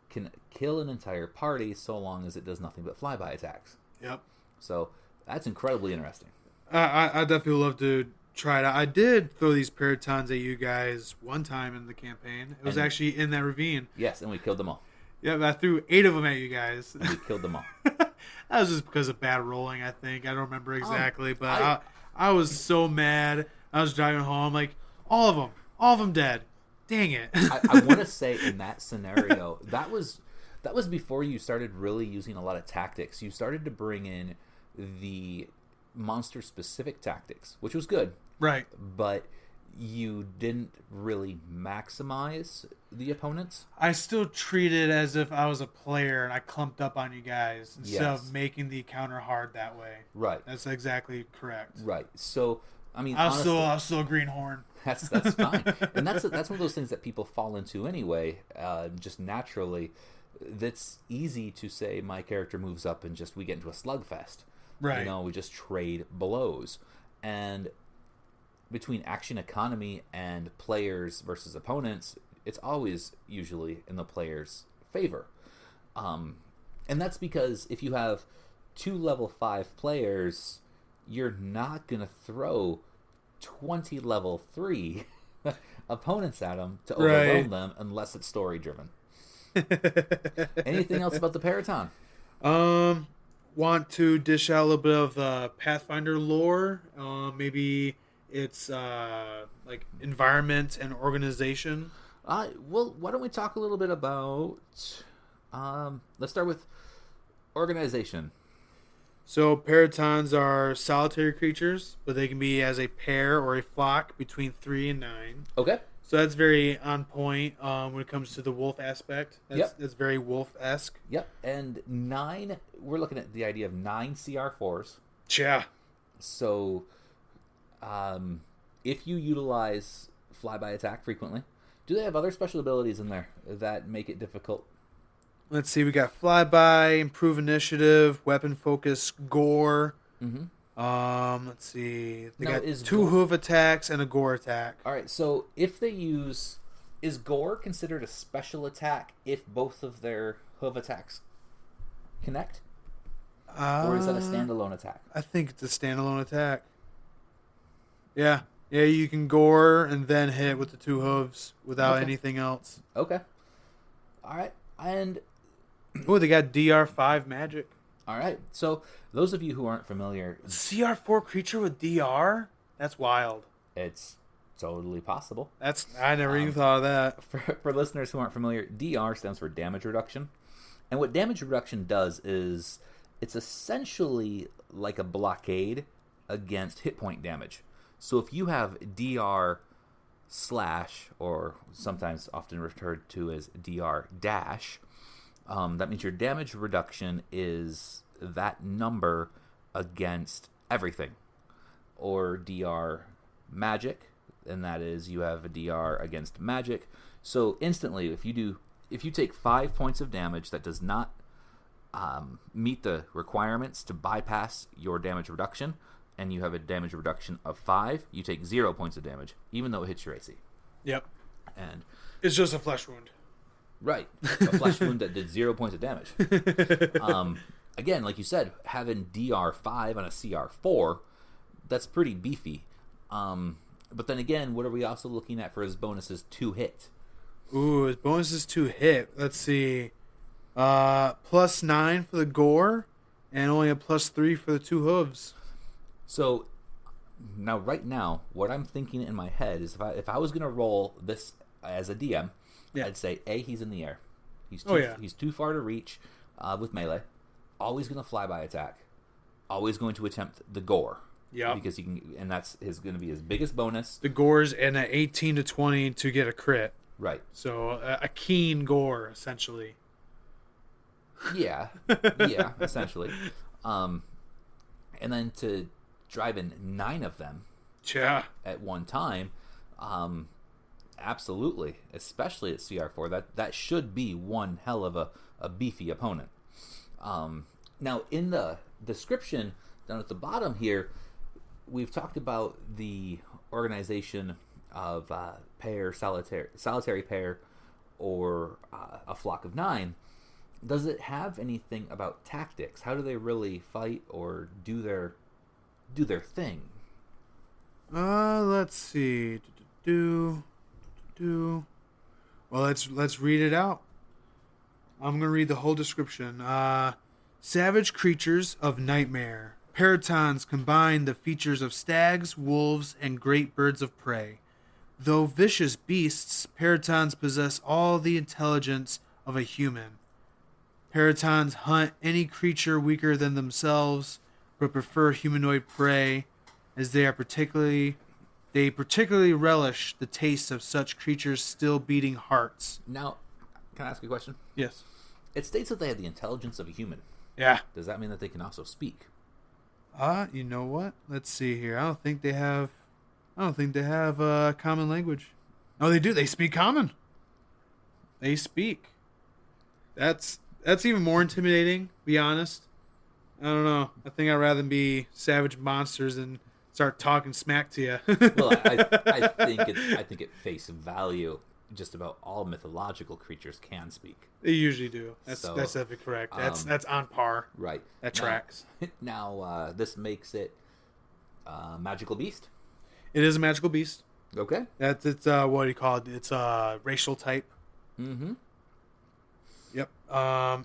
can kill an entire party so long as it does nothing but flyby attacks. Yep. So That's incredibly interesting. I definitely love to try it out. I did throw these paratons at you guys one time in the campaign. It was actually in that ravine. Yes, and we killed them all. Yeah, I threw 8 of them at you guys. And we killed them all. That was just because of bad rolling, I think. I don't remember exactly, but I was so mad. I was driving home, like, all of them dead. Dang it. I want to say in that scenario, that was before you started really using a lot of tactics. You started to bring in the monster-specific tactics, which was good. Right. But you didn't really maximize the opponents. I still treated it as if I was a player and I clumped up on you guys instead of making the counter hard that way. Right. That's exactly correct. Right. So, I mean, I was still a greenhorn. That's fine, and that's one of those things that people fall into anyway, just naturally. That's easy to say. My character moves up and we get into a slugfest. Right. You know, we just trade blows, and between action economy and players versus opponents, it's always usually in the player's favor. And that's because if you have 2 level 5 players, you're not gonna throw 20 level 3 opponents at them to overwhelm them unless it's story driven. Anything else about the Paraton? Want to dish out a little bit of the Pathfinder lore? Maybe it's like environment and organization. Well, why don't we talk a little bit about let's start with organization. So paratons are solitary creatures, but they can be as a pair or a flock between 3 and 9. Okay. So that's very on point when it comes to the wolf aspect. That's very wolf-esque. Yep. And 9, we're looking at the idea of 9 CR4s. Yeah. So if you utilize flyby attack frequently, do they have other special abilities in there that make it difficult? Let's see, we got flyby, improve initiative, weapon focus, gore. Mm-hmm. Let's see. They now, got 2 hoof attacks and a gore attack. All right, so if they use... Is gore considered a special attack if both of their hoof attacks connect? Or is that a standalone attack? I think it's a standalone attack. Yeah. Yeah, you can gore and then hit with the 2 hooves without anything else. Okay. All right, and... Oh, they got DR5 magic. All right, so those of you who aren't familiar... CR4 creature with DR? That's wild. It's totally possible. I never even thought of that. For listeners who aren't familiar, DR stands for damage reduction. And what damage reduction does is it's essentially like a blockade against hit point damage. So if you have DR/, or sometimes often referred to as DR-, that means your damage reduction is that number against everything. Or DR magic, and that is you have a DR against magic. So instantly, if you take 5 points of damage that does not meet the requirements to bypass your damage reduction, and you have a damage reduction of 5, you take 0 points of damage, even though it hits your AC. Yep. And it's just a flesh wound. Right. A flesh wound that did 0 points of damage. Again, like you said, having DR5 on a CR4, that's pretty beefy. But then again, what are we also looking at for his bonuses to hit? Ooh, his bonuses to hit. Let's see. +9 for the gore, and only a +3 for the 2 hooves. So, right now, what I'm thinking in my head is if I was going to roll this as a DM, I'd say, A, he's in the air. He's too far to reach with melee. Always going to fly by attack. Always going to attempt the gore. Yeah. Because he can, and that's going to be his biggest bonus. The gore's and an 18 to 20 to get a crit. Right. So a keen gore, essentially. Yeah, essentially. And then to drive in 9 of them at one time, absolutely, especially at CR4, that should be one hell of a beefy opponent. Now, in the description down at the bottom here, we've talked about the organization of pair, solitary pair, or a flock of 9. Does it have anything about tactics? How do they really fight or do their thing? Let's see. Well, let's read it out. I'm gonna read the whole description. Savage creatures of nightmare. Paratons combine the features of stags, wolves, and great birds of prey. Though vicious beasts, Paratons possess all the intelligence of a human. Paratons hunt any creature weaker than themselves, but prefer humanoid prey, as they particularly relish the taste of such creatures' still beating hearts. Now, can I ask you a question? Yes. It states that they have the intelligence of a human. Yeah. Does that mean that they can also speak? You know what? Let's see here. I don't think they have common language. Oh, they do. They speak common. They speak. That's even more intimidating, to be honest. I don't know. I think I'd rather be savage monsters than start talking smack to you. Well, I think at face value, just about all mythological creatures can speak. They usually do. That's So, definitely correct. That's on par. Right. That tracks. Now, this makes it magical beast. It is a magical beast. Okay. It's what do you call it? It's a racial type. Mm-hmm. Yep.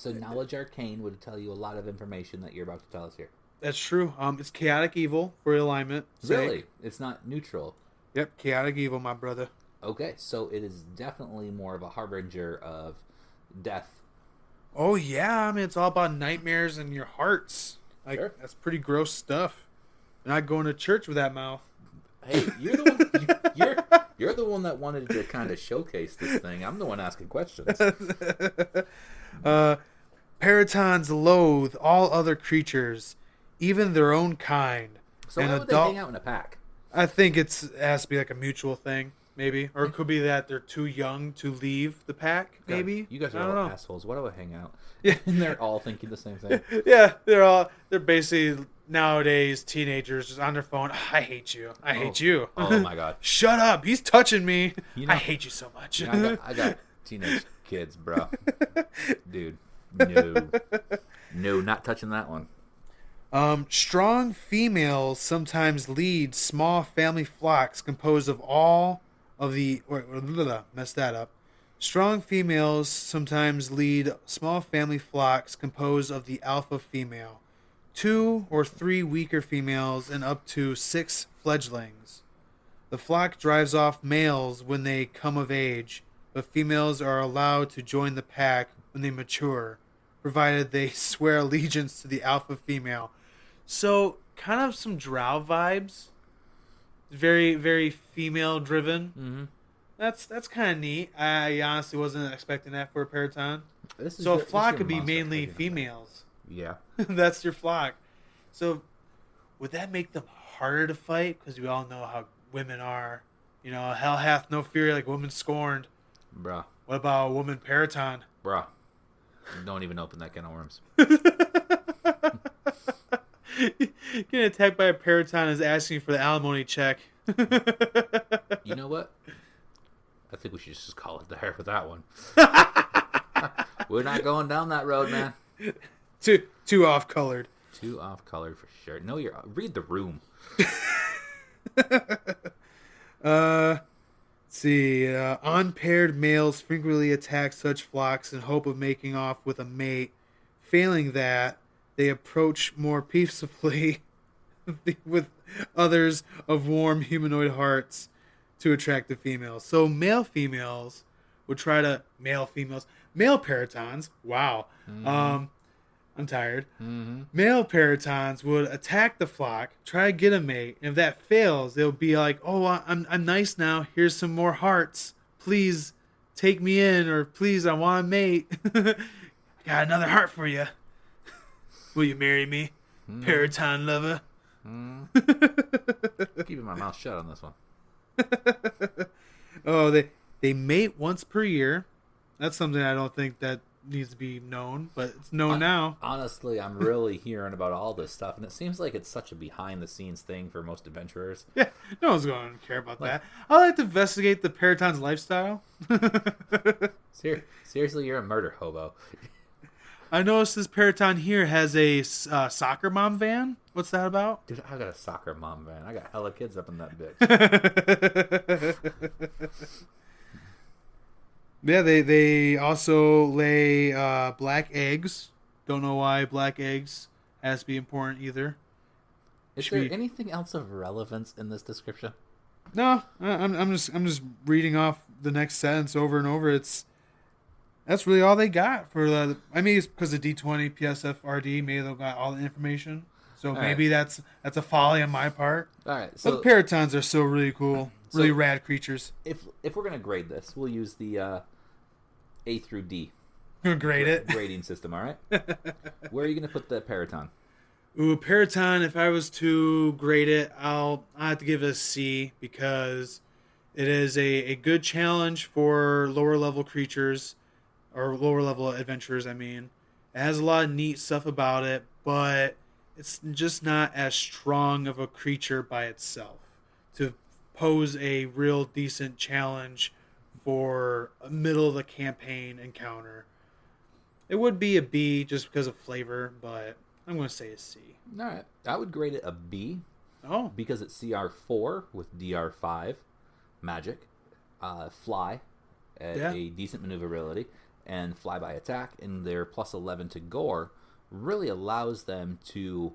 So knowledge arcane would tell you a lot of information that you're about to tell us here. That's true. It's chaotic evil for alignment. Really? It's not neutral. Yep, chaotic evil, my brother. Okay, so it is definitely more of a harbinger of death. Oh yeah, I mean it's all about nightmares in your hearts. Like Sure. That's pretty gross stuff. You're not going to church with that mouth. Hey, you're the one. You're the one that wanted to kind of showcase this thing. I'm the one asking questions. Paratons loathe all other creatures, even their own kind. So And why would they hang out in a pack? I think it has to be like a mutual thing, maybe, or it could be that they're too young to leave the pack. Maybe God, you guys I are don't all know. assholes. Why do I hang out? Yeah. And they're all thinking the same thing. Yeah, they're basically nowadays teenagers just on their phone. I hate you. I hate you. Oh my god. Shut up. He's touching me. You know- I hate you so much. Yeah, I got teenage kids, bro. Dude, no, not touching that one. Strong females sometimes lead small family flocks composed of all of the... messed that up. Strong females sometimes lead small family flocks composed of the alpha female, 2 or 3 weaker females, and up to 6 fledglings. The flock drives off males when they come of age, but females are allowed to join the pack when they mature, provided they swear allegiance to the alpha female. So, kind of some drow vibes. Very, very female driven. Mm-hmm. That's kind of neat. I honestly wasn't expecting that for a Paraton. This is So a your- this flock is could be your monster mainly fighting. females. Yeah. That's your flock. So, would that make them harder to fight? Because we all know how women are. You know, hell hath no fear like woman scorned. Bruh. What about a woman Paraton? Bruh. Don't even open that can of worms. Getting attacked by a Paraton is asking for the alimony check. You know what? I think we should just call it there with that one. We're not going down that road, man. Too off colored. Too off color for sure. No, read the room. Let's see. Unpaired males frequently attack such flocks in hope of making off with a mate. Failing that, they approach more peacefully with others of warm humanoid hearts to attract the females. So male paratons. Wow. I'm tired. Mm-hmm. Male paratons would attack the flock, try to get a mate, and if that fails, they'll be like, "Oh, I'm nice now. Here's some more hearts. Please take me in, or please, I want a mate. I got another heart for you. Will you marry me, Paraton lover?" Keeping my mouth shut on this one. Oh, they mate once per year. That's something I don't think that needs to be known, but it's known now. Honestly, I'm really hearing about all this stuff, and it seems like it's such a behind-the-scenes thing for most adventurers. Yeah, no one's going to care about that. I like to investigate the Paraton's lifestyle. Seriously, you're a murder hobo. I noticed this Paraton here has a soccer mom van. What's that about? Dude, I got a soccer mom van. I got hella kids up in that bitch. Yeah, they also lay black eggs. Don't know why black eggs has to be important either. Is there anything else of relevance in this description? No, I'm just reading off the next sentence over and over. That's really all they got for the. I mean, it's because of D20 PSF RD. Maybe they got all the information. So maybe that's a folly on my part. All right. So but the Paratons are still really cool, really rad creatures. If we're gonna grade this, we'll use the A through D. Grade it. Grading system. All right. Where are you gonna put the Paraton? Ooh, Paraton, if I was to grade it, I'll have to give it a C because it is a good challenge for lower level creatures, or lower level adventurers, I mean. It has a lot of neat stuff about it, but it's just not as strong of a creature by itself to pose a real decent challenge for a middle of the campaign encounter. It would be a B just because of flavor, but I'm going to say a C. All right. I would grade it a B. Oh. Because it's CR4 with DR5, magic, fly, a decent maneuverability, and flyby attack, and their plus 11 to gore really allows them to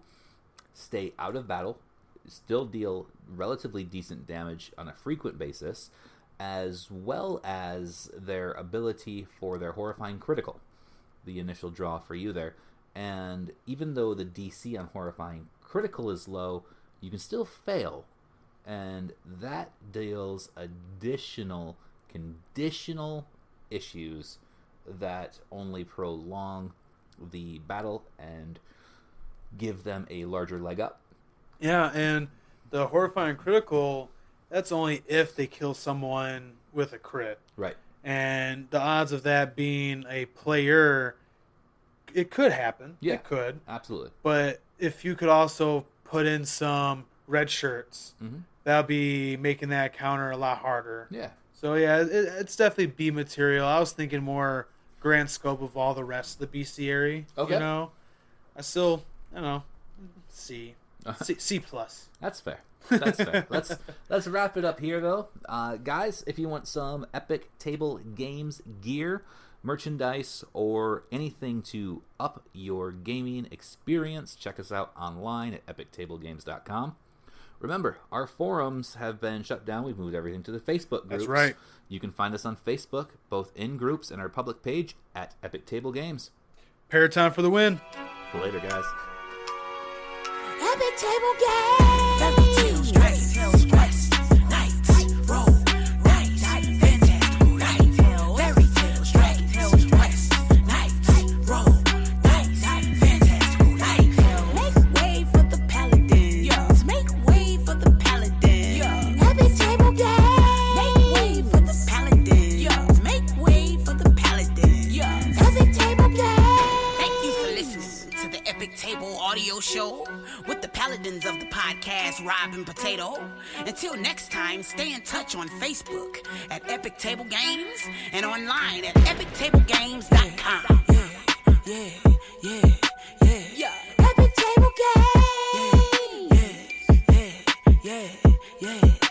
stay out of battle, still deal relatively decent damage on a frequent basis, as well as their ability for their horrifying critical, the initial draw for you there. And even though the DC on horrifying critical is low, you can still fail, and that deals additional conditional issues that only prolong the battle and give them a larger leg up. Yeah, and the horrifying critical, that's only if they kill someone with a crit. Right. And the odds of that being a player, it could happen. Yeah, it could. Absolutely. But if you could also put in some red shirts, that would be making that counter a lot harder. Yeah. So yeah, it's definitely B material. I was thinking more grand scope of all the rest of the bestiary. Okay. You know, I don't know, C plus. That's fair. That's fair. Let's wrap it up here, though. Guys, if you want some Epic Table Games gear, merchandise, or anything to up your gaming experience, check us out online at epictablegames.com. Remember, our forums have been shut down. We've moved everything to the Facebook groups. That's right. You can find us on Facebook, both in groups and our public page at Epic Table Games. Paraton for the win. Later, guys. Epic Table Games. Fairy tales, dragons, tales, quests, knights, roll, knights, fantastical knights, fairy tales, dragons, tales, quests, knights, roll, knights, fantastical knights. Make way for the paladins. Make way for the paladins. Epic Table Games. Make way for the paladins. Make way for the paladins. Epic Table Games. Thank you for listening to the Epic Table audio show with the paladins of the podcast, Rob and Potato. Until next time, stay in touch on Facebook at Epic Table Games and online at epictablegames.com. Yeah. Epic Table Games. Yeah.